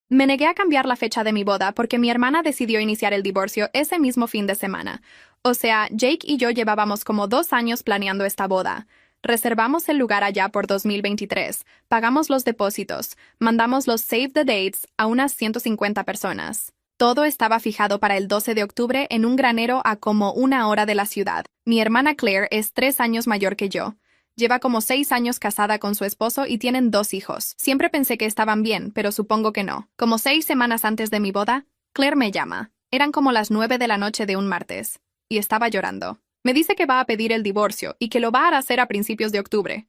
Me negué a cambiar la fecha de mi boda porque mi hermana decidió iniciar el divorcio ese mismo fin de semana. O sea, Jake y yo llevábamos como 2 años planeando esta boda. Reservamos el lugar allá por 2023, pagamos los depósitos, mandamos los save the dates a unas 150 personas. Todo estaba fijado para el 12 de octubre en un granero a como 1 hora de la ciudad. Mi hermana Claire es 3 años mayor que yo. Lleva como 6 años casada con su esposo y tienen 2 hijos. Siempre pensé que estaban bien, pero supongo que no. Como 6 semanas antes de mi boda, Claire me llama. Eran como las 9 de la noche de un martes. Y estaba llorando. Me dice que va a pedir el divorcio y que lo va a hacer a principios de octubre.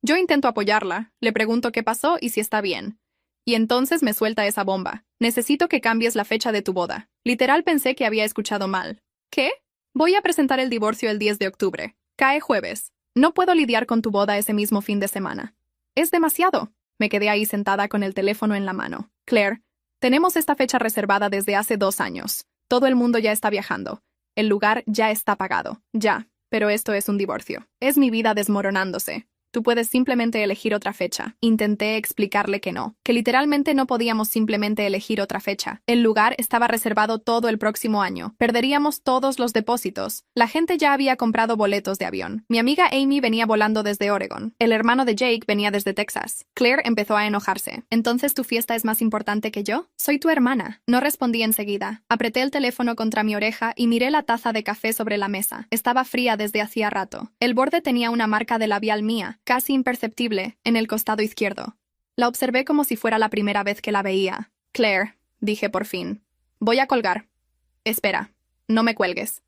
Yo intento apoyarla, le pregunto qué pasó y si está bien. Y entonces me suelta esa bomba. Necesito que cambies la fecha de tu boda. Literal pensé que había escuchado mal. ¿Qué? Voy a presentar el divorcio el 10 de octubre. Cae jueves. No puedo lidiar con tu boda ese mismo fin de semana. Es demasiado. Me quedé ahí sentada con el teléfono en la mano. Claire, tenemos esta fecha reservada desde hace 2 años. Todo el mundo ya está viajando. El lugar ya está pagado. Ya. Pero esto es un divorcio. Es mi vida desmoronándose. Tú puedes simplemente elegir otra fecha. Intenté explicarle que no, que literalmente no podíamos simplemente elegir otra fecha. El lugar estaba reservado todo el próximo año. Perderíamos todos los depósitos. La gente ya había comprado boletos de avión. Mi amiga Amy venía volando desde Oregon. El hermano de Jake venía desde Texas. Claire empezó a enojarse. ¿Entonces tu fiesta es más importante que yo? Soy tu hermana. No respondí enseguida. Apreté el teléfono contra mi oreja y miré la taza de café sobre la mesa. Estaba fría desde hacía rato. El borde tenía una marca de labial mía, casi imperceptible, en el costado izquierdo. La observé como si fuera la primera vez que la veía. Claire, dije por fin. Voy a colgar. Espera, no me cuelgues.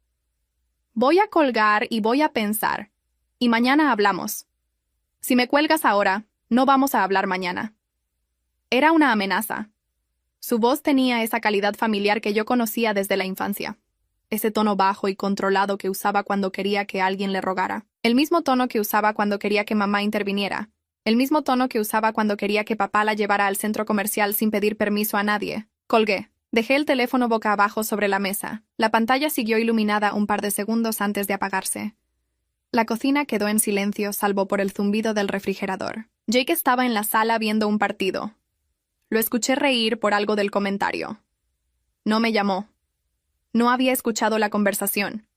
Voy a colgar y voy a pensar. Y mañana hablamos. Si me cuelgas ahora, no vamos a hablar mañana. Era una amenaza. Su voz tenía esa calidad familiar que yo conocía desde la infancia. Ese tono bajo y controlado que usaba cuando quería que alguien le rogara. El mismo tono que usaba cuando quería que mamá interviniera. El mismo tono que usaba cuando quería que papá la llevara al centro comercial sin pedir permiso a nadie. Colgué. Dejé el teléfono boca abajo sobre la mesa. La pantalla siguió iluminada un par de segundos antes de apagarse. La cocina quedó en silencio salvo por el zumbido del refrigerador. Jake estaba en la sala viendo un partido. Lo escuché reír por algo del comentario. No me llamó. No había escuchado la conversación.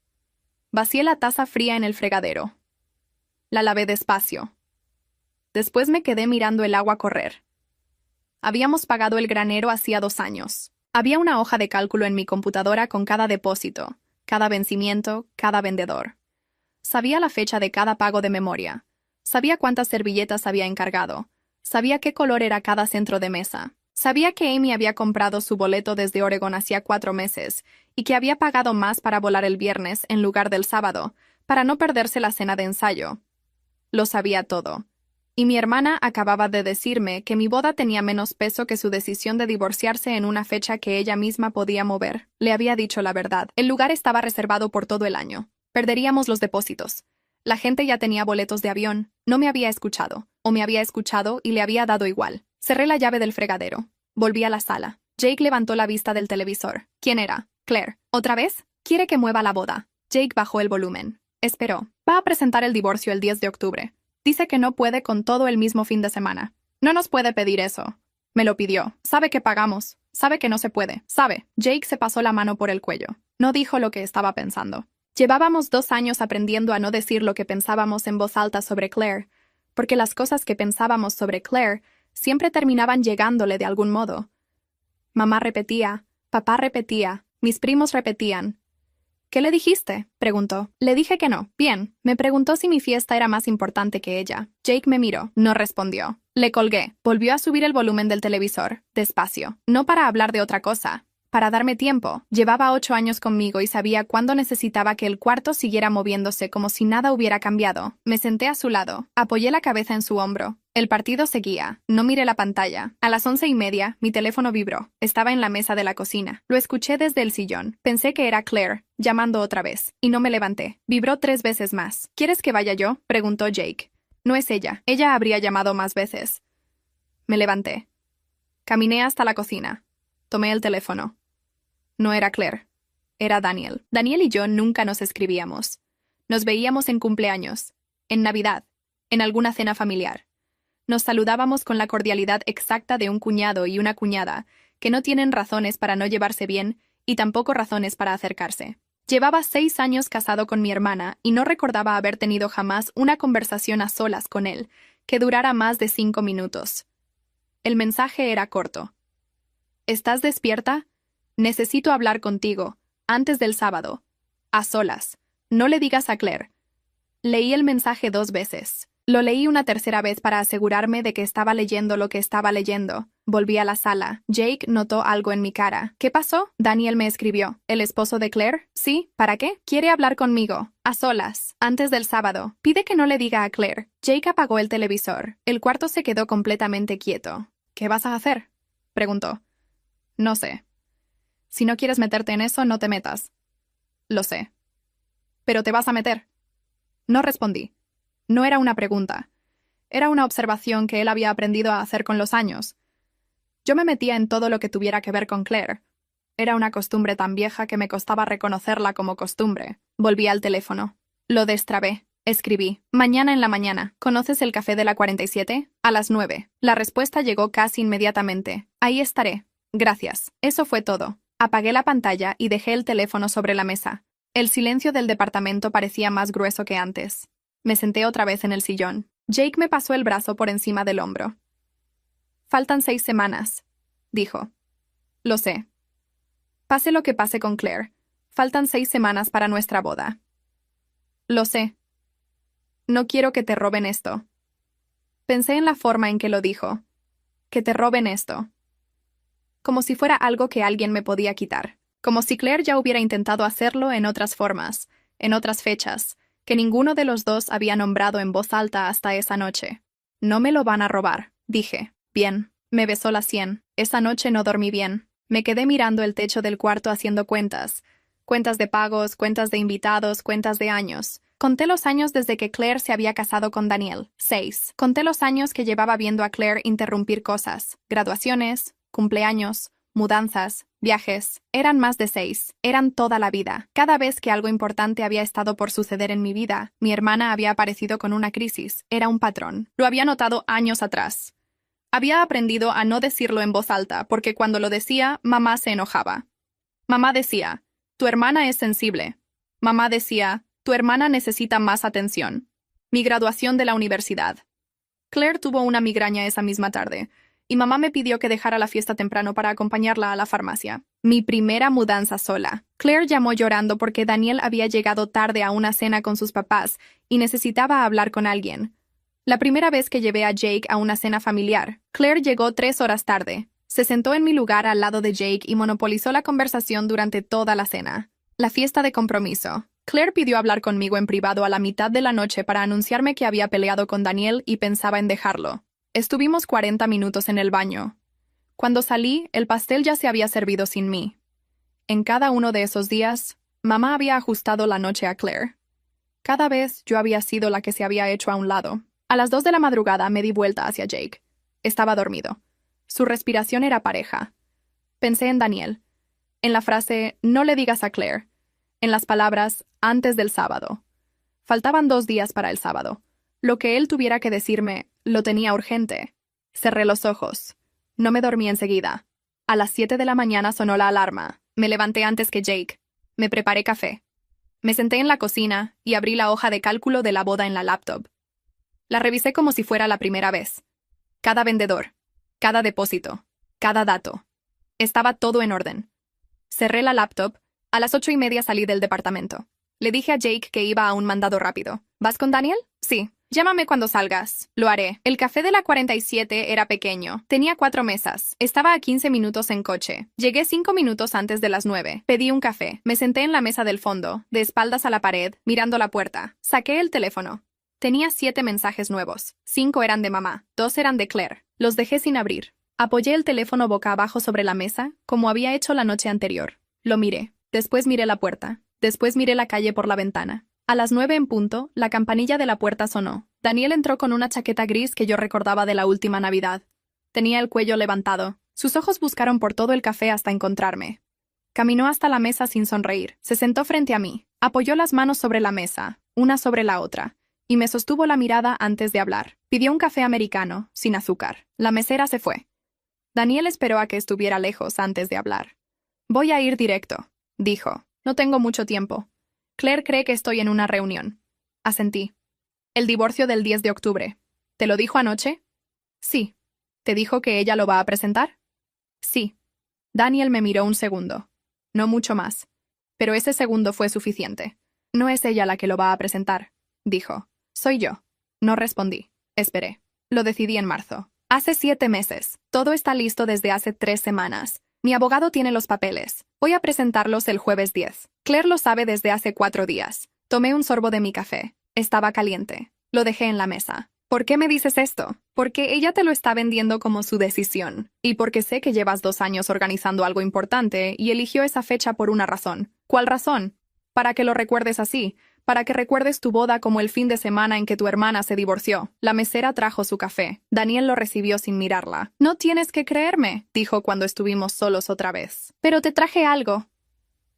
Vacié la taza fría en el fregadero. La lavé despacio. Después me quedé mirando el agua correr. Habíamos pagado el granero hacía 2 años. Había una hoja de cálculo en mi computadora con cada depósito, cada vencimiento, cada vendedor. Sabía la fecha de cada pago de memoria. Sabía cuántas servilletas había encargado. Sabía qué color era cada centro de mesa. Sabía que Amy había comprado su boleto desde Oregon hacía 4 meses y que había pagado más para volar el viernes en lugar del sábado, para no perderse la cena de ensayo. Lo sabía todo. Y mi hermana acababa de decirme que mi boda tenía menos peso que su decisión de divorciarse en una fecha que ella misma podía mover. Le había dicho la verdad. El lugar estaba reservado por todo el año. Perderíamos los depósitos. La gente ya tenía boletos de avión. No me había escuchado. O me había escuchado y le había dado igual. Cerré la llave del fregadero. Volví a la sala. Jake levantó la vista del televisor. ¿Quién era? Claire. ¿Otra vez? Quiere que mueva la boda. Jake bajó el volumen. Esperó. Va a presentar el divorcio el 10 de octubre. Dice que no puede con todo el mismo fin de semana. No nos puede pedir eso. Me lo pidió. Sabe que pagamos. Sabe que no se puede. Sabe. Jake se pasó la mano por el cuello. No dijo lo que estaba pensando. Llevábamos 2 años aprendiendo a no decir lo que pensábamos en voz alta sobre Claire, porque las cosas que pensábamos sobre Claire siempre terminaban llegándole de algún modo. Mamá repetía, papá repetía, mis primos repetían. ¿Qué le dijiste?, preguntó. Le dije que no. Bien. Me preguntó si mi fiesta era más importante que ella. Jake me miró. No respondió. Le colgué. Volvió a subir el volumen del televisor. Despacio. No para hablar de otra cosa. Para darme tiempo. Llevaba 8 años conmigo y sabía cuándo necesitaba que el cuarto siguiera moviéndose como si nada hubiera cambiado. Me senté a su lado. Apoyé la cabeza en su hombro. El partido seguía. No miré la pantalla. A las 11:30, mi teléfono vibró. Estaba en la mesa de la cocina. Lo escuché desde el sillón. Pensé que era Claire, llamando otra vez. Y no me levanté. Vibró 3 veces más. ¿Quieres que vaya yo?, preguntó Jake. No es ella. Ella habría llamado más veces. Me levanté. Caminé hasta la cocina. Tomé el teléfono. No era Claire. Era Daniel. Daniel y yo nunca nos escribíamos. Nos veíamos en cumpleaños, en Navidad, en alguna cena familiar. Nos saludábamos con la cordialidad exacta de un cuñado y una cuñada, que no tienen razones para no llevarse bien y tampoco razones para acercarse. Llevaba 6 años casado con mi hermana y no recordaba haber tenido jamás una conversación a solas con él, que durara más de 5 minutos. El mensaje era corto. ¿Estás despierta? Necesito hablar contigo, antes del sábado. A solas. No le digas a Claire. Leí el mensaje 2 veces. Lo leí una tercera vez para asegurarme de que estaba leyendo lo que estaba leyendo. Volví a la sala. Jake notó algo en mi cara. ¿Qué pasó? Daniel me escribió. ¿El esposo de Claire? Sí. ¿Para qué? Quiere hablar conmigo. A solas. Antes del sábado. Pide que no le diga a Claire. Jake apagó el televisor. El cuarto se quedó completamente quieto. ¿Qué vas a hacer? Preguntó. No sé. Si no quieres meterte en eso, no te metas. Lo sé. ¿Pero te vas a meter? No respondí. No era una pregunta. Era una observación que él había aprendido a hacer con los años. Yo me metía en todo lo que tuviera que ver con Claire. Era una costumbre tan vieja que me costaba reconocerla como costumbre. Volví al teléfono. Lo destrabé. Escribí. Mañana en la mañana. ¿Conoces el café de la 47? A las 9. La respuesta llegó casi inmediatamente. Ahí estaré. Gracias. Eso fue todo. Apagué la pantalla y dejé el teléfono sobre la mesa. El silencio del departamento parecía más grueso que antes. Me senté otra vez en el sillón. Jake me pasó el brazo por encima del hombro. Faltan 6 semanas, dijo. Lo sé. Pase lo que pase con Claire, faltan 6 semanas para nuestra boda. Lo sé. No quiero que te roben esto. Pensé en la forma en que lo dijo. Que te roben esto. Como si fuera algo que alguien me podía quitar. Como si Claire ya hubiera intentado hacerlo en otras formas, en otras fechas, que ninguno de los dos había nombrado en voz alta hasta esa noche. No me lo van a robar, dije. Bien. Me besó la sien. Esa noche no dormí bien. Me quedé mirando el techo del cuarto haciendo cuentas. Cuentas de pagos, cuentas de invitados, cuentas de años. Conté los años desde que Claire se había casado con Daniel. 6. Conté los años que llevaba viendo a Claire interrumpir cosas. Graduaciones, cumpleaños, mudanzas, viajes. Eran más de 6. Eran toda la vida. Cada vez que algo importante había estado por suceder en mi vida, mi hermana había aparecido con una crisis. Era un patrón. Lo había notado años atrás. Había aprendido a no decirlo en voz alta, porque cuando lo decía, mamá se enojaba. Mamá decía, tu hermana es sensible. Mamá decía, tu hermana necesita más atención. Mi graduación de la universidad. Claire tuvo una migraña esa misma tarde, y mamá me pidió que dejara la fiesta temprano para acompañarla a la farmacia. Mi primera mudanza sola. Claire llamó llorando porque Daniel había llegado tarde a una cena con sus papás y necesitaba hablar con alguien. La primera vez que llevé a Jake a una cena familiar, Claire llegó 3 horas tarde. Se sentó en mi lugar al lado de Jake y monopolizó la conversación durante toda la cena. La fiesta de compromiso. Claire pidió hablar conmigo en privado a la mitad de la noche para anunciarme que había peleado con Daniel y pensaba en dejarlo. Estuvimos 40 minutos en el baño. Cuando salí, el pastel ya se había servido sin mí. En cada uno de esos días, mamá había ajustado la noche a Claire. Cada vez yo había sido la que se había hecho a un lado. A las 2 de la madrugada me di vuelta hacia Jake. Estaba dormido. Su respiración era pareja. Pensé en Daniel. En la frase, no le digas a Claire. En las palabras, antes del sábado. Faltaban 2 días para el sábado. Lo que él tuviera que decirme, lo tenía urgente. Cerré los ojos. No me dormí enseguida. A las 7 de la mañana sonó la alarma. Me levanté antes que Jake. Me preparé café. Me senté en la cocina y abrí la hoja de cálculo de la boda en la laptop. La revisé como si fuera la primera vez. Cada vendedor, cada depósito, cada dato. Estaba todo en orden. Cerré la laptop. A las 8:30 salí del departamento. Le dije a Jake que iba a un mandado rápido. ¿Vas con Daniel? Sí. Llámame cuando salgas. Lo haré. El café de la 47 era pequeño. Tenía 4 mesas. Estaba a 15 minutos en coche. Llegué 5 minutos antes de las 9. Pedí un café. Me senté en la mesa del fondo, de espaldas a la pared, mirando la puerta. Saqué el teléfono. Tenía 7 mensajes nuevos. 5 eran de mamá. 2 eran de Claire. Los dejé sin abrir. Apoyé el teléfono boca abajo sobre la mesa, como había hecho la noche anterior. Lo miré. Después miré la puerta. Después miré la calle por la ventana. A las 9 en punto, la campanilla de la puerta sonó. Daniel entró con una chaqueta gris que yo recordaba de la última Navidad. Tenía el cuello levantado. Sus ojos buscaron por todo el café hasta encontrarme. Caminó hasta la mesa sin sonreír. Se sentó frente a mí. Apoyó las manos sobre la mesa, una sobre la otra, y me sostuvo la mirada antes de hablar. Pidió un café americano, sin azúcar. La mesera se fue. Daniel esperó a que estuviera lejos antes de hablar. Voy a ir directo, dijo. No tengo mucho tiempo. Claire cree que estoy en una reunión. Asentí. El divorcio del 10 de octubre. ¿Te lo dijo anoche? Sí. ¿Te dijo que ella lo va a presentar? Sí. Daniel me miró un segundo. No mucho más. Pero ese segundo fue suficiente. No es ella la que lo va a presentar, dijo. Soy yo. No respondí. Esperé. Lo decidí en marzo. Hace 7 meses. Todo está listo desde hace 3 semanas. Mi abogado tiene los papeles. Voy a presentarlos el jueves 10. Claire lo sabe desde hace 4 días. Tomé un sorbo de mi café. Estaba caliente. Lo dejé en la mesa. ¿Por qué me dices esto? Porque ella te lo está vendiendo como su decisión. Y porque sé que llevas 2 años organizando algo importante y eligió esa fecha por una razón. ¿Cuál razón? Para que lo recuerdes así. Para que recuerdes tu boda como el fin de semana en que tu hermana se divorció. La mesera trajo su café. Daniel lo recibió sin mirarla. No tienes que creerme, dijo cuando estuvimos solos otra vez. Pero te traje algo.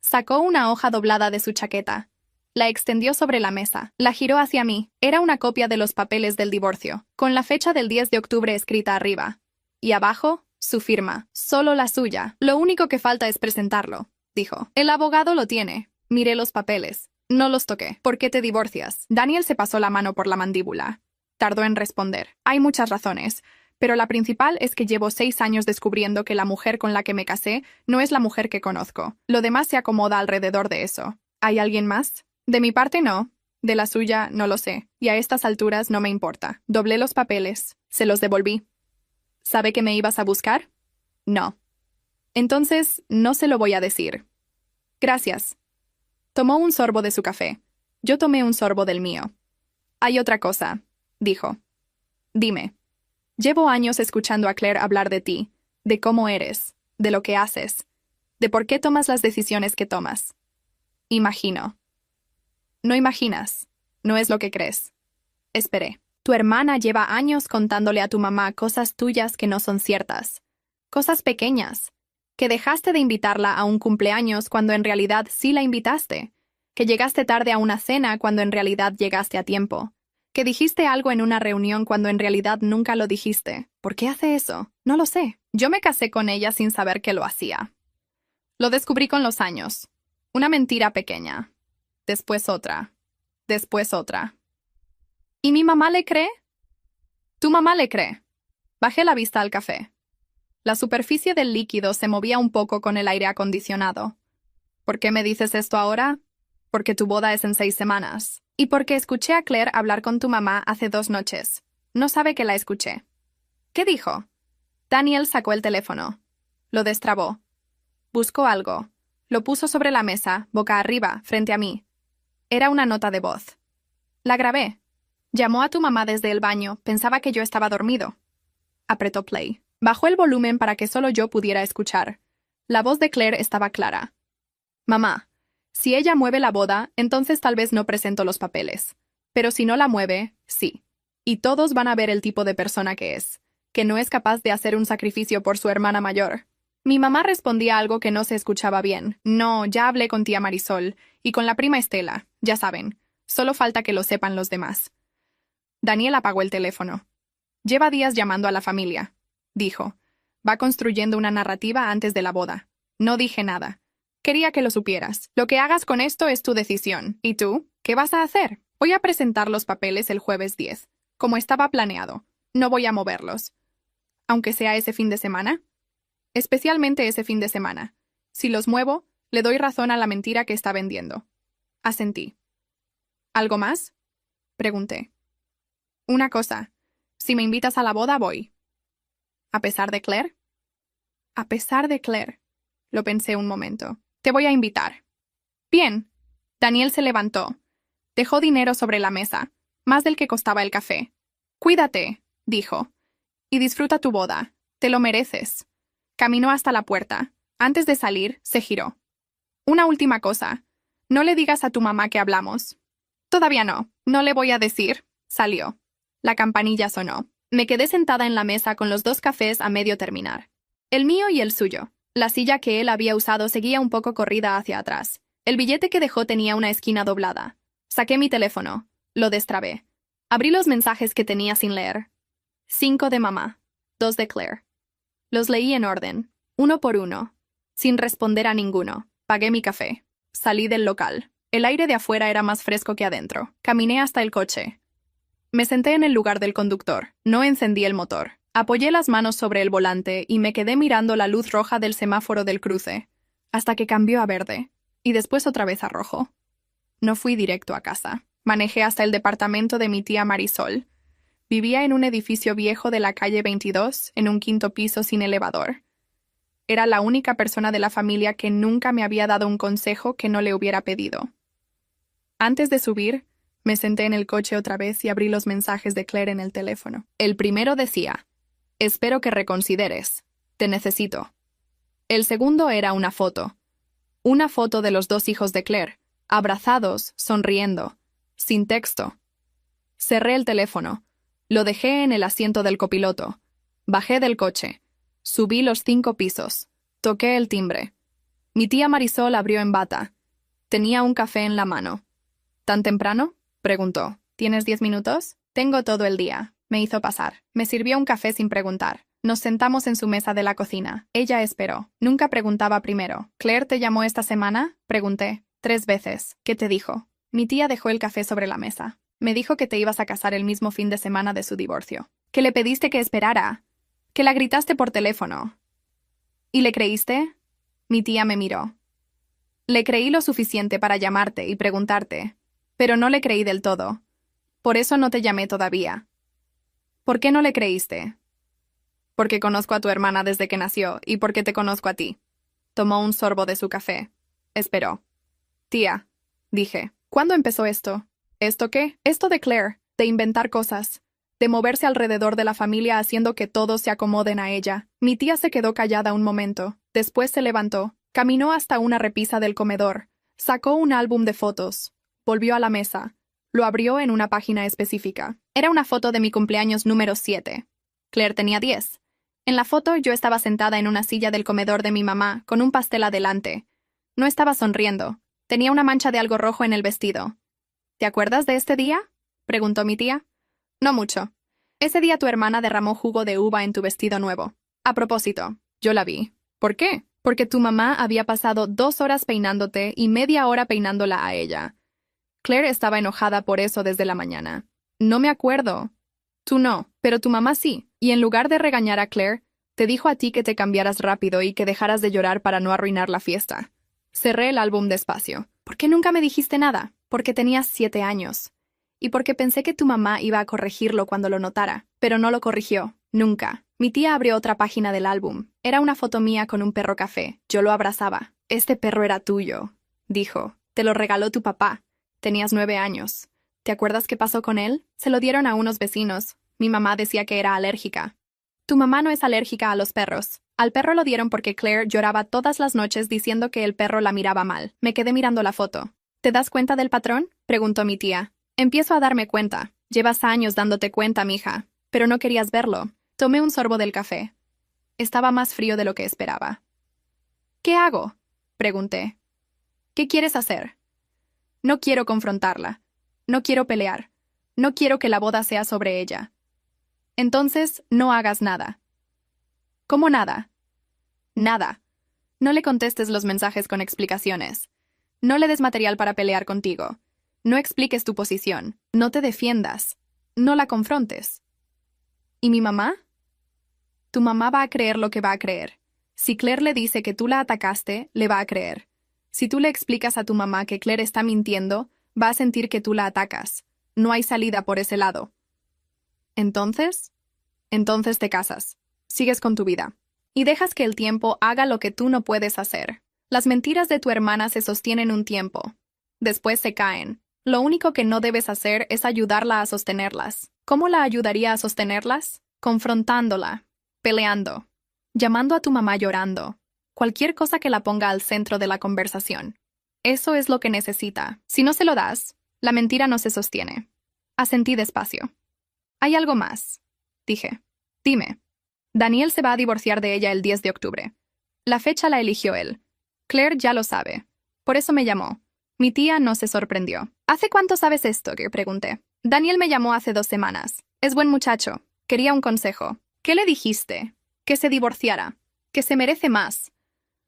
Sacó una hoja doblada de su chaqueta. La extendió sobre la mesa. La giró hacia mí. Era una copia de los papeles del divorcio, con la fecha del 10 de octubre escrita arriba. Y abajo, su firma. Solo la suya. Lo único que falta es presentarlo, dijo. El abogado lo tiene. Miré los papeles. No los toqué. ¿Por qué te divorcias? Daniel se pasó la mano por la mandíbula. Tardó en responder. Hay muchas razones, pero la principal es que llevo 6 años descubriendo que la mujer con la que me casé no es la mujer que conozco. Lo demás se acomoda alrededor de eso. ¿Hay alguien más? De mi parte no. De la suya no lo sé. Y a estas alturas no me importa. Doblé los papeles. Se los devolví. ¿Sabe que me ibas a buscar? No. Entonces, no se lo voy a decir. Gracias. Tomó un sorbo de su café. Yo tomé un sorbo del mío. Hay otra cosa, dijo. Dime. Llevo años escuchando a Claire hablar de ti, de cómo eres, de lo que haces, de por qué tomas las decisiones que tomas. Imagino. No imaginas. No es lo que crees. Esperé. Tu hermana lleva años contándole a tu mamá cosas tuyas que no son ciertas. Cosas pequeñas. Que dejaste de invitarla a un cumpleaños cuando en realidad sí la invitaste. Que llegaste tarde a una cena cuando en realidad llegaste a tiempo. Que dijiste algo en una reunión cuando en realidad nunca lo dijiste. ¿Por qué hace eso? No lo sé. Yo me casé con ella sin saber que lo hacía. Lo descubrí con los años. Una mentira pequeña. Después otra. Después otra. ¿Y mi mamá le cree? ¿Tu mamá le cree? Bajé la vista al café. La superficie del líquido se movía un poco con el aire acondicionado. ¿Por qué me dices esto ahora? Porque tu boda es en 6 semanas. Y porque escuché a Claire hablar con tu mamá hace 2 noches. No sabe que la escuché. ¿Qué dijo? Daniel sacó el teléfono. Lo destrabó. Buscó algo. Lo puso sobre la mesa, boca arriba, frente a mí. Era una nota de voz. La grabé. Llamó a tu mamá desde el baño. Pensaba que yo estaba dormido. Apretó play. Bajó el volumen para que solo yo pudiera escuchar. La voz de Claire estaba clara. Mamá, si ella mueve la boda, entonces tal vez no presento los papeles. Pero si no la mueve, sí. Y todos van a ver el tipo de persona que es. Que no es capaz de hacer un sacrificio por su hermana mayor. Mi mamá respondía algo que no se escuchaba bien. No, ya hablé con tía Marisol. Y con la prima Estela. Ya saben. Solo falta que lo sepan los demás. Daniel apagó el teléfono. Lleva días llamando a la familia. Dijo. Va construyendo una narrativa antes de la boda. No dije nada. Quería que lo supieras. Lo que hagas con esto es tu decisión. ¿Y tú? ¿Qué vas a hacer? Voy a presentar los papeles el jueves 10. Como estaba planeado. No voy a moverlos. Aunque sea ese fin de semana. Especialmente ese fin de semana. Si los muevo, le doy razón a la mentira que está vendiendo. Asentí. ¿Algo más? Pregunté. Una cosa. Si me invitas a la boda, voy. ¿A pesar de Claire? A pesar de Claire. Lo pensé un momento. Te voy a invitar. Bien. Daniel se levantó. Dejó dinero sobre la mesa, más del que costaba el café. Cuídate, dijo. Y disfruta tu boda. Te lo mereces. Caminó hasta la puerta. Antes de salir, se giró. Una última cosa. No le digas a tu mamá que hablamos. Todavía no. No le voy a decir. Salió. La campanilla sonó. Me quedé sentada en la mesa con los 2 cafés a medio terminar. El mío y el suyo. La silla que él había usado seguía un poco corrida hacia atrás. El billete que dejó tenía una esquina doblada. Saqué mi teléfono. Lo destrabé. Abrí los mensajes que tenía sin leer. 5 de mamá, 2 de Claire. Los leí en orden, uno por uno, sin responder a ninguno. Pagué mi café. Salí del local. El aire de afuera era más fresco que adentro. Caminé hasta el coche. Me senté en el lugar del conductor. No encendí el motor. Apoyé las manos sobre el volante y me quedé mirando la luz roja del semáforo del cruce, hasta que cambió a verde, y después otra vez a rojo. No fui directo a casa. Manejé hasta el departamento de mi tía Marisol. Vivía en un edificio viejo de la calle 22, en un 5º piso sin elevador. Era la única persona de la familia que nunca me había dado un consejo que no le hubiera pedido. Antes de subir, me senté en el coche otra vez y abrí los mensajes de Claire en el teléfono. El primero decía: «Espero que reconsideres. Te necesito». El segundo era una foto. Una foto de los 2 hijos de Claire, abrazados, sonriendo, sin texto. Cerré el teléfono. Lo dejé en el asiento del copiloto. Bajé del coche. Subí los 5 pisos. Toqué el timbre. Mi tía Marisol abrió en bata. Tenía un café en la mano. «¿Tan temprano?», preguntó. «¿Tienes 10 minutos?» «Tengo todo el día», me hizo pasar. Me sirvió un café sin preguntar. Nos sentamos en su mesa de la cocina. Ella esperó. Nunca preguntaba primero. «¿Claire te llamó esta semana?», pregunté. 3 veces. «¿Qué te dijo?». Mi tía dejó el café sobre la mesa. Me dijo que te ibas a casar el mismo fin de semana de su divorcio. Que le pediste que esperara. Que la gritaste por teléfono. ¿Y le creíste? Mi tía me miró. Le creí lo suficiente para llamarte y preguntarte, pero no le creí del todo. Por eso no te llamé todavía. ¿Por qué no le creíste? Porque conozco a tu hermana desde que nació y porque te conozco a ti. Tomó un sorbo de su café. Esperó. Tía, dije, ¿cuándo empezó esto? ¿Esto qué? Esto de Claire, de inventar cosas, de moverse alrededor de la familia haciendo que todos se acomoden a ella. Mi tía se quedó callada un momento, después se levantó, caminó hasta una repisa del comedor, sacó un álbum de fotos, volvió a la mesa, lo abrió en una página específica. Era una foto de mi cumpleaños número 7. Claire tenía 10. En la foto yo estaba sentada en una silla del comedor de mi mamá, con un pastel adelante. No estaba sonriendo. Tenía una mancha de algo rojo en el vestido. ¿Te acuerdas de este día?, preguntó mi tía. No mucho. Ese día tu hermana derramó jugo de uva en tu vestido nuevo. A propósito, yo la vi. ¿Por qué? Porque tu mamá había pasado 2 horas peinándote y media hora peinándola a ella. Claire estaba enojada por eso desde la mañana. No me acuerdo. Tú no, pero tu mamá sí. Y en lugar de regañar a Claire, te dijo a ti que te cambiaras rápido y que dejaras de llorar para no arruinar la fiesta. Cerré el álbum despacio. ¿Por qué nunca me dijiste nada? Porque tenías 7 años. Y porque pensé que tu mamá iba a corregirlo cuando lo notara. Pero no lo corrigió. Nunca. Mi tía abrió otra página del álbum. Era una foto mía con un perro café. Yo lo abrazaba. Este perro era tuyo, dijo. Te lo regaló tu papá. Tenías 9 años. ¿Te acuerdas qué pasó con él? Se lo dieron a unos vecinos. Mi mamá decía que era alérgica. Tu mamá no es alérgica a los perros. Al perro lo dieron porque Claire lloraba todas las noches diciendo que el perro la miraba mal. Me quedé mirando la foto. ¿Te das cuenta del patrón?, preguntó mi tía. Empiezo a darme cuenta. Llevas años dándote cuenta, mija. Pero no querías verlo. Tomé un sorbo del café. Estaba más frío de lo que esperaba. ¿Qué hago?, pregunté. ¿Qué quieres hacer? No quiero confrontarla. No quiero pelear. No quiero que la boda sea sobre ella. Entonces, no hagas nada. ¿Cómo nada? Nada. No le contestes los mensajes con explicaciones. No le des material para pelear contigo. No expliques tu posición. No te defiendas. No la confrontes. ¿Y mi mamá? Tu mamá va a creer lo que va a creer. Si Claire le dice que tú la atacaste, le va a creer. Si tú le explicas a tu mamá que Claire está mintiendo, va a sentir que tú la atacas. No hay salida por ese lado. ¿Entonces? Entonces te casas. Sigues con tu vida. Y dejas que el tiempo haga lo que tú no puedes hacer. Las mentiras de tu hermana se sostienen un tiempo. Después se caen. Lo único que no debes hacer es ayudarla a sostenerlas. ¿Cómo la ayudaría a sostenerlas? Confrontándola, peleando, llamando a tu mamá llorando. Cualquier cosa que la ponga al centro de la conversación. Eso es lo que necesita. Si no se lo das, la mentira no se sostiene. Asentí despacio. Hay algo más, dije. Dime. Daniel se va a divorciar de ella el 10 de octubre. La fecha la eligió él. Claire ya lo sabe. Por eso me llamó. Mi tía no se sorprendió. ¿Hace cuánto sabes esto?, que pregunté. Daniel me llamó hace 2 semanas. Es buen muchacho. Quería un consejo. ¿Qué le dijiste? Que se divorciara. Que se merece más.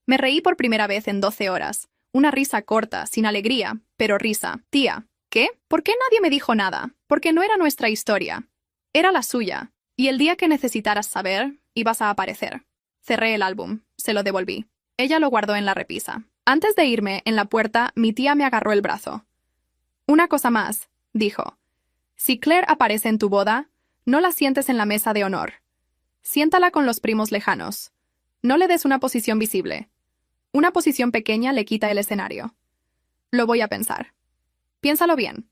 Me reí por primera vez en 12 horas. Una risa corta, sin alegría, pero risa. Tía, ¿qué? ¿Por qué nadie me dijo nada? Porque no era nuestra historia. Era la suya. Y el día que necesitaras saber, ibas a aparecer. Cerré el álbum. Se lo devolví. Ella lo guardó en la repisa. Antes de irme, en la puerta, mi tía me agarró el brazo. Una cosa más, dijo. Si Claire aparece en tu boda, no la sientes en la mesa de honor. Siéntala con los primos lejanos. No le des una posición visible. Una posición pequeña le quita el escenario. Lo voy a pensar. Piénsalo bien.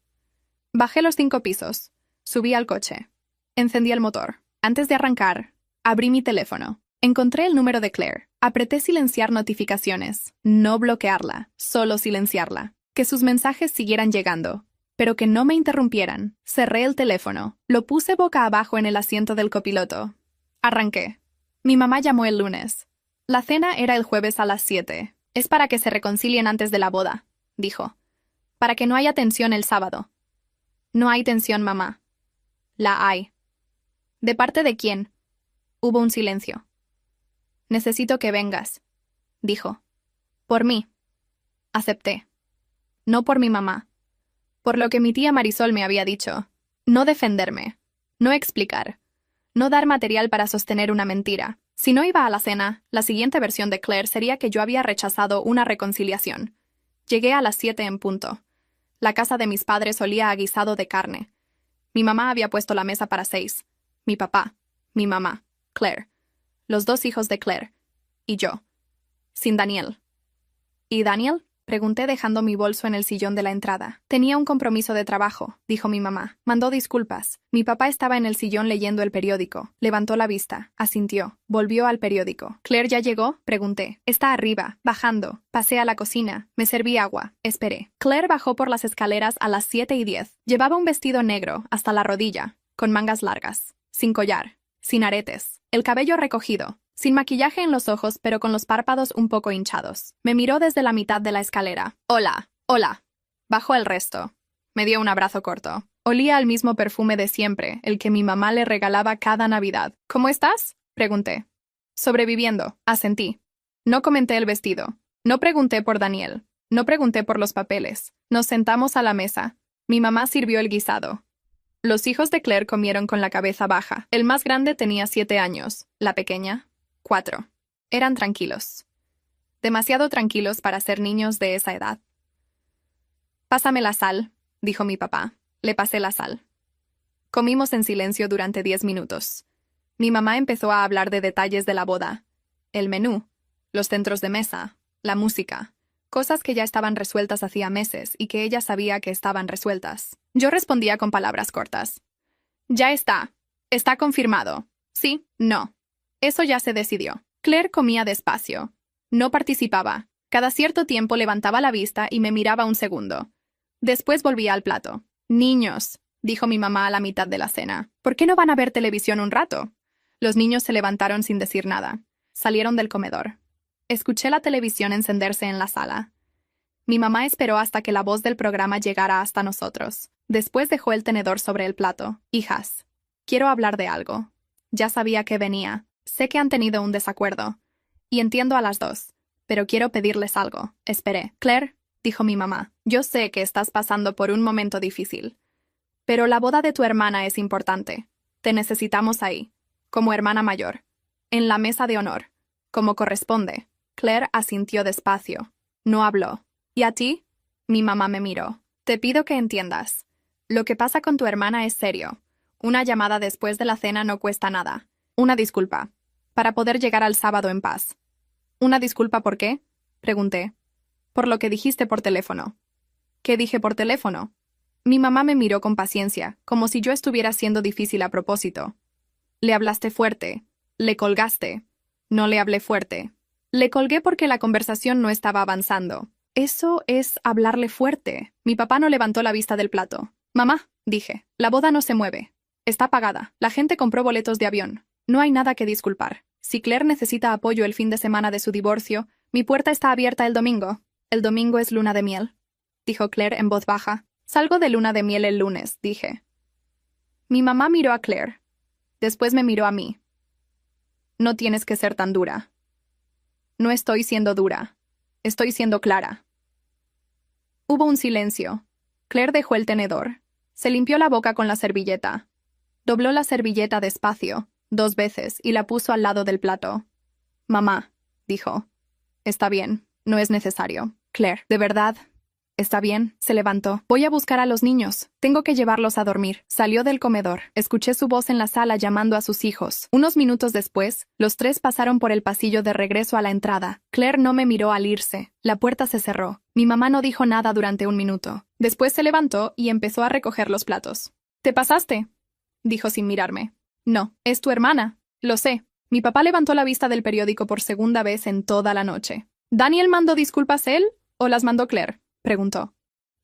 Bajé los 5 pisos. Subí al coche. Encendí el motor. Antes de arrancar, abrí mi teléfono. Encontré el número de Claire. Apreté silenciar notificaciones. No bloquearla, solo silenciarla. Que sus mensajes siguieran llegando, pero que no me interrumpieran. Cerré el teléfono. Lo puse boca abajo en el asiento del copiloto. Arranqué. Mi mamá llamó el lunes. La cena era el jueves a las 7. Es para que se reconcilien antes de la boda, dijo. Para que no haya tensión el sábado. No hay tensión, mamá. La hay. ¿De parte de quién? Hubo un silencio. Necesito que vengas, dijo. Por mí. Acepté. No por mi mamá. Por lo que mi tía Marisol me había dicho. No defenderme. No explicar. No dar material para sostener una mentira. Si no iba a la cena, la siguiente versión de Claire sería que yo había rechazado una reconciliación. Llegué a las 7 en punto. La casa de mis padres olía a guisado de carne. Mi mamá había puesto la mesa para 6. Mi papá, mi mamá, Claire, los 2 hijos de Claire, y yo. Sin Daniel. ¿Y Daniel? Pregunté dejando mi bolso en el sillón de la entrada. Tenía un compromiso de trabajo, dijo mi mamá. Mandó disculpas. Mi papá estaba en el sillón leyendo el periódico. Levantó la vista. Asintió. Volvió al periódico. ¿Claire ya llegó? Pregunté. Está arriba, bajando. Pasé a la cocina. Me serví agua. Esperé. Claire bajó por las escaleras a las 7:10. Llevaba un vestido negro, hasta la rodilla, con mangas largas. Sin collar. Sin aretes. El cabello recogido. Sin maquillaje en los ojos, pero con los párpados un poco hinchados. Me miró desde la mitad de la escalera. Hola, hola. Bajó el resto. Me dio un abrazo corto. Olía al mismo perfume de siempre, el que mi mamá le regalaba cada Navidad. ¿Cómo estás? Pregunté. Sobreviviendo, asentí. No comenté el vestido. No pregunté por Daniel. No pregunté por los papeles. Nos sentamos a la mesa. Mi mamá sirvió el guisado. Los hijos de Claire comieron con la cabeza baja. El más grande tenía 7 años. La pequeña, 4. Eran tranquilos. Demasiado tranquilos para ser niños de esa edad. Pásame la sal, dijo mi papá. Le pasé la sal. Comimos en silencio durante 10 minutos. Mi mamá empezó a hablar de detalles de la boda. El menú, los centros de mesa, la música. Cosas que ya estaban resueltas hacía meses y que ella sabía que estaban resueltas. Yo respondía con palabras cortas. Ya está. Está confirmado. Sí, no. Eso ya se decidió. Claire comía despacio. No participaba. Cada cierto tiempo levantaba la vista y me miraba un segundo. Después volvía al plato. Niños, dijo mi mamá a la mitad de la cena. ¿Por qué no van a ver televisión un rato? Los niños se levantaron sin decir nada. Salieron del comedor. Escuché la televisión encenderse en la sala. Mi mamá esperó hasta que la voz del programa llegara hasta nosotros. Después dejó el tenedor sobre el plato. Hijas, quiero hablar de algo. Ya sabía que venía. Sé que han tenido un desacuerdo. Y entiendo a las 2. Pero quiero pedirles algo. Esperé. Claire, dijo mi mamá, yo sé que estás pasando por un momento difícil. Pero la boda de tu hermana es importante. Te necesitamos ahí. Como hermana mayor. En la mesa de honor. Como corresponde. Claire asintió despacio. No habló. ¿Y a ti? Mi mamá me miró. Te pido que entiendas. Lo que pasa con tu hermana es serio. Una llamada después de la cena no cuesta nada. Una disculpa. Para poder llegar al sábado en paz. ¿Una disculpa por qué? Pregunté. Por lo que dijiste por teléfono. ¿Qué dije por teléfono? Mi mamá me miró con paciencia, como si yo estuviera siendo difícil a propósito. Le hablaste fuerte. Le colgaste. No le hablé fuerte. Le colgué porque la conversación no estaba avanzando. Eso es hablarle fuerte. Mi papá no levantó la vista del plato. Mamá, dije, la boda no se mueve. Está pagada. La gente compró boletos de avión. No hay nada que disculpar. Si Claire necesita apoyo el fin de semana de su divorcio, mi puerta está abierta el domingo. El domingo es luna de miel, dijo Claire en voz baja. Salgo de luna de miel el lunes, dije. Mi mamá miró a Claire. Después me miró a mí. No tienes que ser tan dura. No estoy siendo dura. Estoy siendo clara. Hubo un silencio. Claire dejó el tenedor. Se limpió la boca con la servilleta. Dobló la servilleta despacio, 2 veces, y la puso al lado del plato. Mamá, dijo. Está bien, no es necesario. Claire, ¿de verdad? Está bien, se levantó. Voy a buscar a los niños. Tengo que llevarlos a dormir. Salió del comedor. Escuché su voz en la sala llamando a sus hijos. Unos minutos después, los 3 pasaron por el pasillo de regreso a la entrada. Claire no me miró al irse. La puerta se cerró. Mi mamá no dijo nada durante 1 minuto. Después se levantó y empezó a recoger los platos. ¿Te pasaste?, dijo sin mirarme. No, es tu hermana. Lo sé. Mi papá levantó la vista del periódico por segunda vez en toda la noche. ¿Daniel mandó disculpas él o las mandó Claire?, preguntó.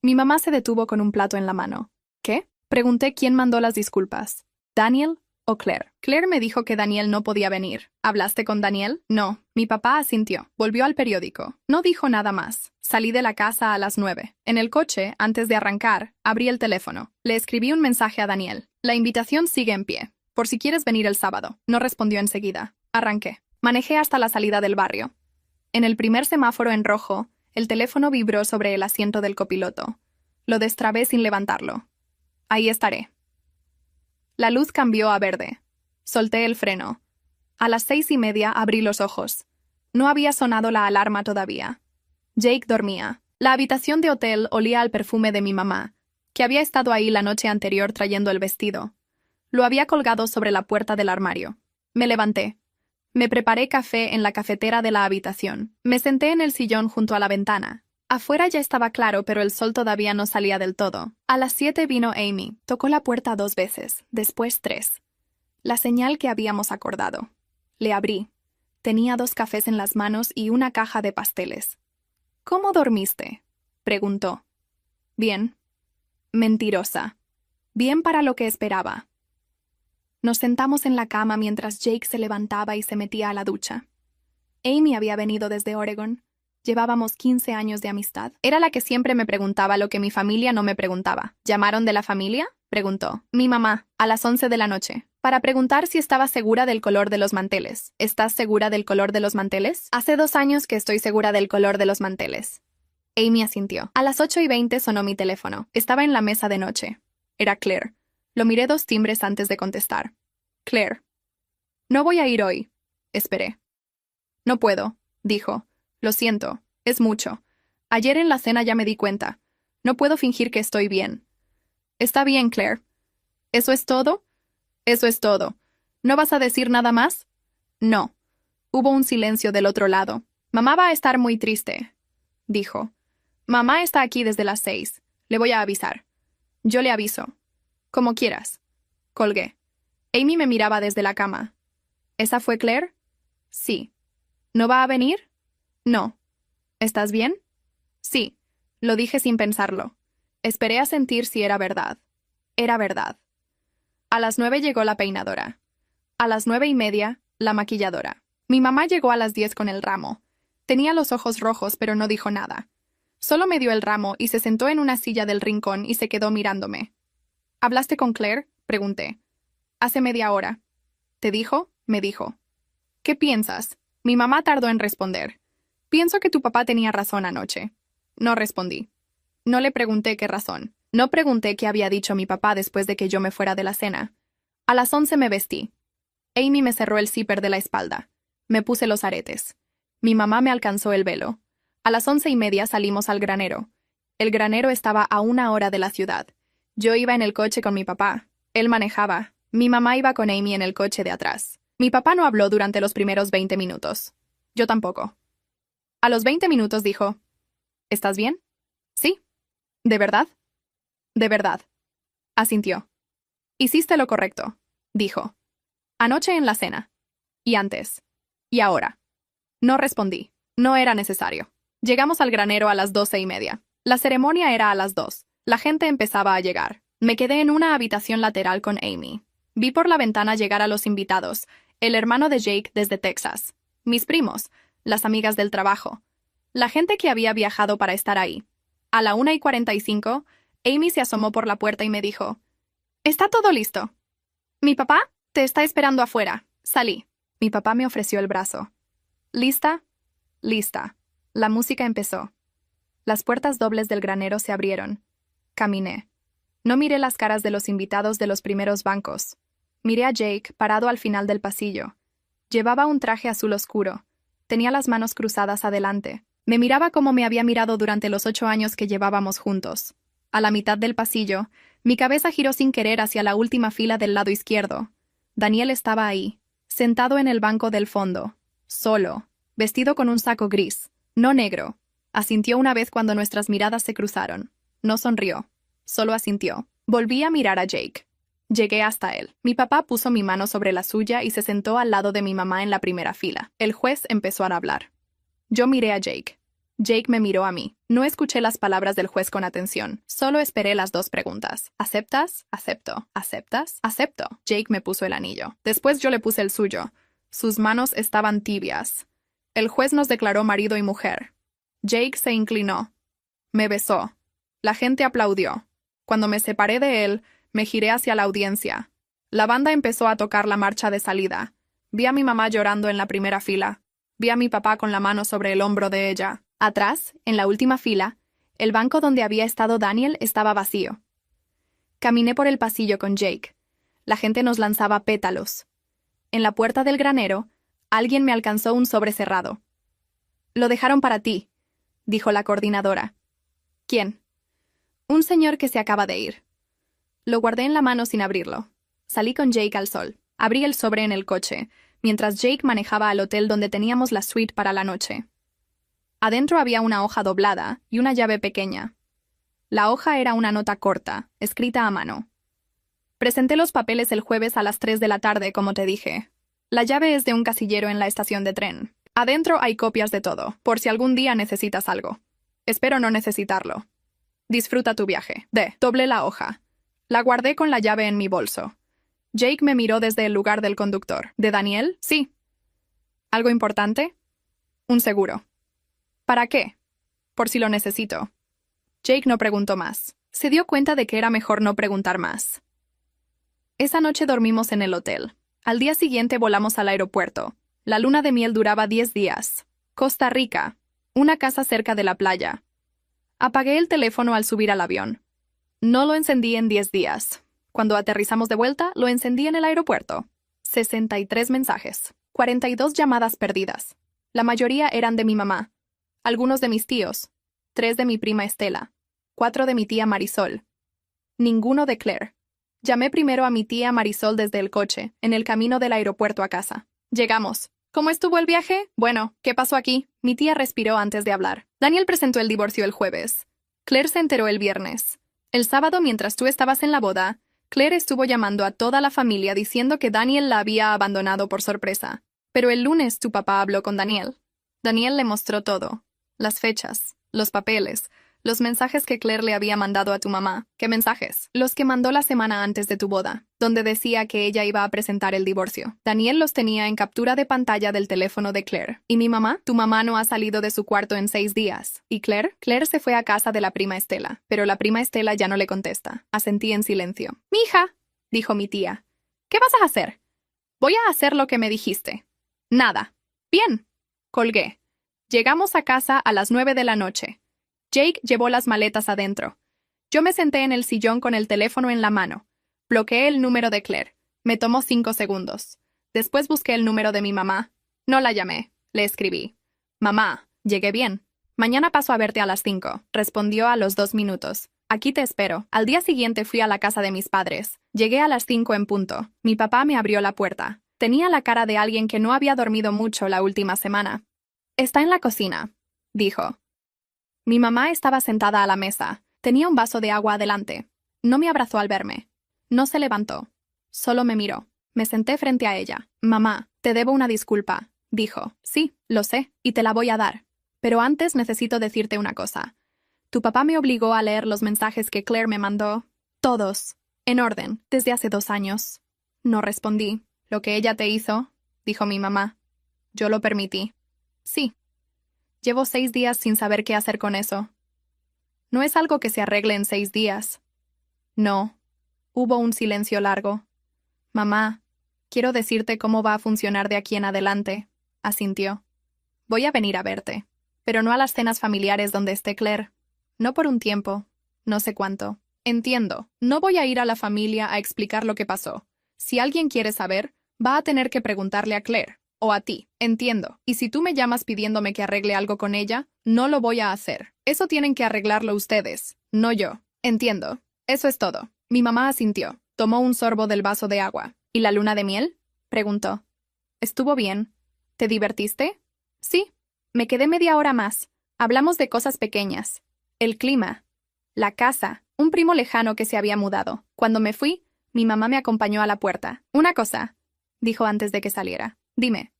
Mi mamá se detuvo con un plato en la mano. ¿Qué? Pregunté quién mandó las disculpas. ¿Daniel o Claire? Claire me dijo que Daniel no podía venir. ¿Hablaste con Daniel? No. Mi papá asintió. Volvió al periódico. No dijo nada más. Salí de la casa a las 9. En el coche, antes de arrancar, abrí el teléfono. Le escribí un mensaje a Daniel. La invitación sigue en pie. Por si quieres venir el sábado. No respondió enseguida. Arranqué. Manejé hasta la salida del barrio. En el primer semáforo en rojo, el teléfono vibró sobre el asiento del copiloto. Lo destrabé sin levantarlo. Ahí estaré. La luz cambió a verde. Solté el freno. A las 6:30 abrí los ojos. No había sonado la alarma todavía. Jake dormía. La habitación de hotel olía al perfume de mi mamá, que había estado ahí la noche anterior trayendo el vestido. Lo había colgado sobre la puerta del armario. Me levanté. Me preparé café en la cafetera de la habitación. Me senté en el sillón junto a la ventana. Afuera ya estaba claro, pero el sol todavía no salía del todo. A las 7 vino Amy. Tocó la puerta 2 veces, después 3. La señal que habíamos acordado. Le abrí. Tenía 2 cafés en las manos y una caja de pasteles. ¿Cómo dormiste?, preguntó. Bien. Mentirosa. Bien para lo que esperaba. Nos sentamos en la cama mientras Jake se levantaba y se metía a la ducha. Amy había venido desde Oregon. Llevábamos 15 años de amistad. Era la que siempre me preguntaba lo que mi familia no me preguntaba. ¿Llamaron de la familia?, preguntó. Mi mamá, a las 11 de la noche, para preguntar si estaba segura del color de los manteles. ¿Estás segura del color de los manteles? Hace 2 años que estoy segura del color de los manteles. Amy asintió. A las 8:20 sonó mi teléfono. Estaba en la mesa de noche. Era Claire. Lo miré 2 timbres antes de contestar. Claire. No voy a ir hoy. Esperé. No puedo, dijo. Lo siento, es mucho. Ayer en la cena ya me di cuenta. No puedo fingir que estoy bien. Está bien, Claire. ¿Eso es todo? Eso es todo. ¿No vas a decir nada más? No. Hubo un silencio del otro lado. Mamá va a estar muy triste, dijo. Mamá está aquí desde las 6. Le voy a avisar. Yo le aviso. Como quieras. Colgué. Amy me miraba desde la cama. ¿Esa fue Claire? Sí. ¿No va a venir? No. ¿Estás bien? Sí. Lo dije sin pensarlo. Esperé a sentir si era verdad. Era verdad. A las 9 llegó la peinadora. A las 9:30, la maquilladora. Mi mamá llegó a las 10 con el ramo. Tenía los ojos rojos, pero no dijo nada. Solo me dio el ramo y se sentó en una silla del rincón y se quedó mirándome. ¿Hablaste con Claire?, pregunté. Hace media hora. ¿Te dijo? Me dijo. ¿Qué piensas? Mi mamá tardó en responder. Pienso que tu papá tenía razón anoche. No respondí. No le pregunté qué razón. No pregunté qué había dicho mi papá después de que yo me fuera de la cena. A las 11 me vestí. Amy me cerró el zipper de la espalda. Me puse los aretes. Mi mamá me alcanzó el velo. A las 11:30 salimos al granero. El granero estaba a 1 hora de la ciudad. Yo iba en el coche con mi papá. Él manejaba. Mi mamá iba con Amy en el coche de atrás. Mi papá no habló durante los primeros 20 minutos. Yo tampoco. A los 20 minutos dijo, ¿estás bien? Sí. ¿De verdad? De verdad. Asintió. Hiciste lo correcto, dijo. Anoche en la cena. Y antes. Y ahora. No respondí. No era necesario. Llegamos al granero a las 12:30. La ceremonia era a las 2. La gente empezaba a llegar. Me quedé en una habitación lateral con Amy. Vi por la ventana llegar a los invitados, el hermano de Jake desde Texas, mis primos, las amigas del trabajo, la gente que había viajado para estar ahí. A la 1:45, Amy se asomó por la puerta y me dijo, Está todo listo. Mi papá te está esperando afuera. Salí. Mi papá me ofreció el brazo. ¿Lista? Lista. La música empezó. Las puertas dobles del granero se abrieron. Caminé. No miré las caras de los invitados de los primeros bancos. Miré a Jake, parado al final del pasillo. Llevaba un traje azul oscuro. Tenía las manos cruzadas adelante. Me miraba como me había mirado durante los 8 años que llevábamos juntos. A la mitad del pasillo, mi cabeza giró sin querer hacia la última fila del lado izquierdo. Daniel estaba ahí, sentado en el banco del fondo, solo, vestido con un saco gris, no negro. Asintió una vez cuando nuestras miradas se cruzaron. No sonrió, solo asintió. Volví a mirar a Jake. Llegué hasta él. Mi papá puso mi mano sobre la suya y se sentó al lado de mi mamá en la primera fila. El juez empezó a hablar. Yo miré a Jake. Jake me miró a mí. No escuché las palabras del juez con atención. Solo esperé las 2 preguntas. ¿Aceptas? Acepto. ¿Aceptas? Acepto. Jake me puso el anillo. Después yo le puse el suyo. Sus manos estaban tibias. El juez nos declaró marido y mujer. Jake se inclinó. Me besó. La gente aplaudió. Cuando me separé de él, me giré hacia la audiencia. La banda empezó a tocar la marcha de salida. Vi a mi mamá llorando en la primera fila. Vi a mi papá con la mano sobre el hombro de ella. Atrás, en la última fila, el banco donde había estado Daniel estaba vacío. Caminé por el pasillo con Jake. La gente nos lanzaba pétalos. En la puerta del granero, alguien me alcanzó un sobre cerrado. «Lo dejaron para ti», dijo la coordinadora. «¿Quién?» «Un señor que se acaba de ir». Lo guardé en la mano sin abrirlo. Salí con Jake al sol. Abrí el sobre en el coche, mientras Jake manejaba al hotel donde teníamos la suite para la noche. Adentro había una hoja doblada y una llave pequeña. La hoja era una nota corta, escrita a mano. «Presenté los papeles el jueves a las 3 de la tarde, como te dije. La llave es de un casillero en la estación de tren. Adentro hay copias de todo, por si algún día necesitas algo. Espero no necesitarlo. Disfruta tu viaje». Doblé la hoja. La guardé con la llave en mi bolso. Jake me miró desde el lugar del conductor. «¿De Daniel?» «Sí». «¿Algo importante?» «Un seguro». «¿Para qué?» «Por si lo necesito». Jake no preguntó más. Se dio cuenta de que era mejor no preguntar más. Esa noche dormimos en el hotel. Al día siguiente volamos al aeropuerto. La luna de miel duraba 10 días. Costa Rica. Una casa cerca de la playa. Apagué el teléfono al subir al avión. No lo encendí en 10 días. Cuando aterrizamos de vuelta, lo encendí en el aeropuerto. 63 mensajes. 42 llamadas perdidas. La mayoría eran de mi mamá. Algunos de mis tíos. 3 de mi prima Estela. 4 de mi tía Marisol. Ninguno de Claire. Llamé primero a mi tía Marisol desde el coche, en el camino del aeropuerto a casa. Llegamos. ¿Cómo estuvo el viaje? Bueno, ¿qué pasó aquí? Mi tía respiró antes de hablar. Daniel presentó el divorcio el jueves. Claire se enteró el viernes. El sábado, mientras tú estabas en la boda, Claire estuvo llamando a toda la familia diciendo que Daniel la había abandonado por sorpresa. Pero el lunes tu papá habló con Daniel. Daniel le mostró todo. Las fechas, los papeles, los mensajes que Claire le había mandado a tu mamá. ¿Qué mensajes? Los que mandó la semana antes de tu boda, donde decía que ella iba a presentar el divorcio. Daniel los tenía en captura de pantalla del teléfono de Claire. ¿Y mi mamá? Tu mamá no ha salido de su cuarto en 6 días. ¿Y Claire? Claire se fue a casa de la prima Estela, pero la prima Estela ya no le contesta. Asentí en silencio. «Mija», dijo mi tía, «¿qué vas a hacer?» «Voy a hacer lo que me dijiste». «Nada». «Bien». Colgué. Llegamos a casa a las 9 de la noche. Jake llevó las maletas adentro. Yo me senté en el sillón con el teléfono en la mano. Bloqueé el número de Claire. Me tomó 5 segundos. Después busqué el número de mi mamá. No la llamé. Le escribí. «Mamá, llegué bien. Mañana paso a verte a las 5», respondió a los 2 minutos. «Aquí te espero». Al día siguiente fui a la casa de mis padres. Llegué a las 5 en punto. Mi papá me abrió la puerta. Tenía la cara de alguien que no había dormido mucho la última semana. «Está en la cocina», dijo. Mi mamá estaba sentada a la mesa. Tenía un vaso de agua adelante. No me abrazó al verme. No se levantó. Solo me miró. Me senté frente a ella. «Mamá, te debo una disculpa», dijo. «Sí, lo sé, y te la voy a dar. Pero antes necesito decirte una cosa. Tu papá me obligó a leer los mensajes que Claire me mandó. Todos. En orden, desde hace 2 años». No respondí. «¿Lo que ella te hizo?», dijo mi mamá. Yo lo permití. «Sí. Llevo 6 días sin saber qué hacer con eso». «No es algo que se arregle en 6 días». «No. Hubo un silencio largo. Mamá, quiero decirte cómo va a funcionar de aquí en adelante, asintió. Voy a venir a verte, pero no a las cenas familiares donde esté Claire. No por un tiempo, no sé cuánto. Entiendo, no voy a ir a la familia a explicar lo que pasó. Si alguien quiere saber, va a tener que preguntarle a Claire, o a ti, entiendo. Y si tú me llamas pidiéndome que arregle algo con ella, no lo voy a hacer. Eso tienen que arreglarlo ustedes, no yo. Entiendo. Eso es todo. Mi mamá asintió. Tomó un sorbo del vaso de agua. ¿Y la luna de miel? Preguntó. ¿Estuvo bien? ¿Te divertiste? Sí. Me quedé media hora más. Hablamos de cosas pequeñas. El clima. La casa. Un primo lejano que se había mudado. Cuando me fui, mi mamá me acompañó a la puerta. Una cosa, dijo antes de que saliera. Dime.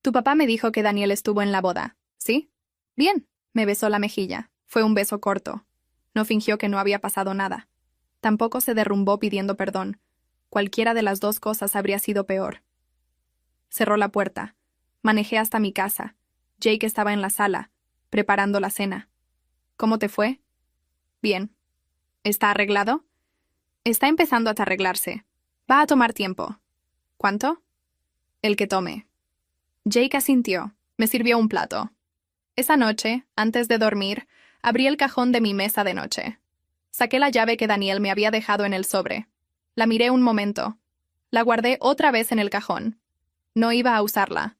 Tu papá me dijo que Daniel estuvo en la boda, ¿sí? Bien. Me besó la mejilla. Fue un beso corto. No fingió que no había pasado nada. Tampoco se derrumbó pidiendo perdón. Cualquiera de las dos cosas habría sido peor. Cerró la puerta. Manejé hasta mi casa. Jake estaba en la sala, preparando la cena. ¿Cómo te fue? Bien. ¿Está arreglado? Está empezando a arreglarse. Va a tomar tiempo. ¿Cuánto? El que tome. Jake asintió. Me sirvió un plato. Esa noche, antes de dormir, abrí el cajón de mi mesa de noche. Saqué la llave que Daniel me había dejado en el sobre. La miré un momento. La guardé otra vez en el cajón. No iba a usarla.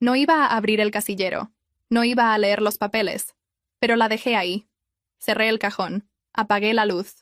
No iba a abrir el casillero. No iba a leer los papeles. Pero la dejé ahí. Cerré el cajón. Apagué la luz.